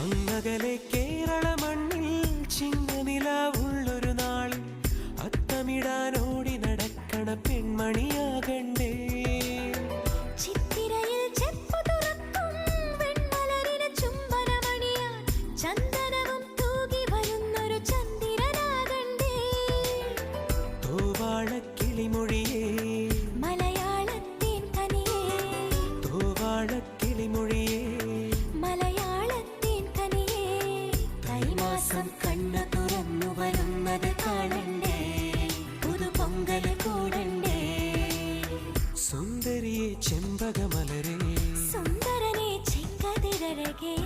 അങ്ങകലെ കേരള മണ്ണിൽ ചിങ്ങനിലാവുള്ളൊരു നാളിൽ അത്തമിടാനോടി നടക്കണ പെൺമണിയാകണ്ടേ. ചിത്തിരയിൽ ചെപ്പു തുറക്കും വെൺമലരിന് ചുംബനമണിയാൻ ചന്ദനവും തൂകി വരുന്നൊരു ചന്ദ്രനാകണ്ടേ. തോവാളക്കിളിമൊഴിയേ മലയാളത്തിൻ കനിയേ, തോവാളക്കിളിമൊഴിയേ മലയാളത്തിൻ കനിയേ. കൈമാസം കണ്ണു തുറന്നു വരുന്നത് കാണണ്ടേ, പുതുപൊങ്കൽ കൂടണ്ടേ. സുന്ദരിയെ ചെമ്പകമലരേ, സുന്ദരനെ ചെങ്കതിരഴകേ.